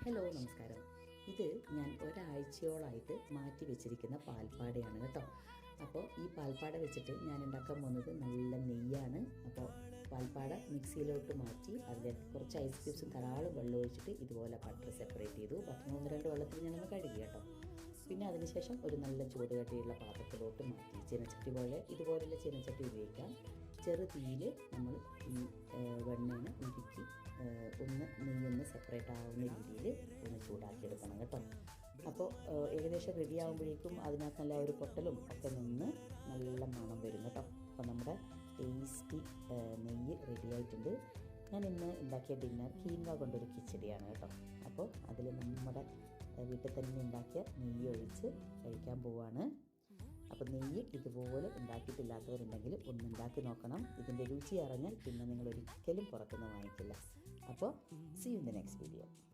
Hello നമസ്കാരം. ഇത് ഞാൻ ഒരാഴ്ചയോളായിട്ട് മാറ്റി വെച്ചിരിക്കുന്ന പാൽപ്പാടയാണ് കേട്ടോ. അപ്പോൾ ഈ പാൽപ്പാട വെച്ചിട്ട് ഞാൻ ഉണ്ടാക്കാൻ പോകുന്നത് നല്ല നെയ്യാണ്. അപ്പോൾ പാൽപ്പാട മിക്സിയിലോട്ട് മാറ്റി അതിൽ കുറച്ച് ഐസ് ക്യൂബ്സും ധാരാളം വെള്ളം ഒഴിച്ചിട്ട് ഇതുപോലെ ബട്ടർ സെപ്പറേറ്റ് ചെയ്തു. ബട്ടർ 1-2 വെള്ളത്തിൽ ഞാനൊന്ന് കഴുകി കേട്ടോ. പിന്നെ അതിനുശേഷം ഒരു നല്ല ചൂട് കട്ടിയുള്ള പാത്രത്തിലോട്ട് മാറ്റി ചീനച്ചട്ടി പോലെ ഇതുപോലുള്ള ചീനച്ചട്ടി ഉപയോഗിക്കാം. ചെറു തീയിൽ നമ്മൾ ഈ വെണ്ണേനെ ഉരുക്കി ഒന്ന് നെയ്യൊന്ന് സെപ്പറേറ്റ് ആവുന്ന രീതിയിൽ ഒന്ന് ചൂടാക്കിയെടുക്കണം കേട്ടോ. അപ്പോൾ ഏകദേശം റെഡി ആകുമ്പോഴേക്കും അതിനകത്ത് നല്ല ഒരു പൊട്ടലും ഒക്കെ നിന്ന് നല്ല മണം വരും കേട്ടോ. അപ്പോൾ നമ്മുടെ ടേസ്റ്റി നെയ്യ് റെഡി ആയിട്ടുണ്ട്. ഞാൻ ഇന്ന് ഉണ്ടാക്കിയ ഡിന്നർ കീൻവ കൊണ്ടൊരു കിച്ചടിയാണ് കേട്ടോ. അപ്പോൾ അതിൽ നമ്മുടെ വീട്ടിൽ തന്നെ ഉണ്ടാക്കിയ നെയ്യ് ഒഴിച്ച് കഴിക്കാൻ പോവാണ്. അപ്പോൾ നെയ്യ് ഇതുപോലെ ഉണ്ടാക്കിയിട്ടില്ലാത്തവരുണ്ടെങ്കിൽ ഒന്ന് ഉണ്ടാക്കി നോക്കണം. ഇതിൻ്റെ രുചി അറിഞ്ഞാൽ പിന്നെ നിങ്ങൾ ഒരിക്കലും പുറത്തുനിന്ന് വാങ്ങിക്കില്ല. അപ്പോൾ see you in the next video.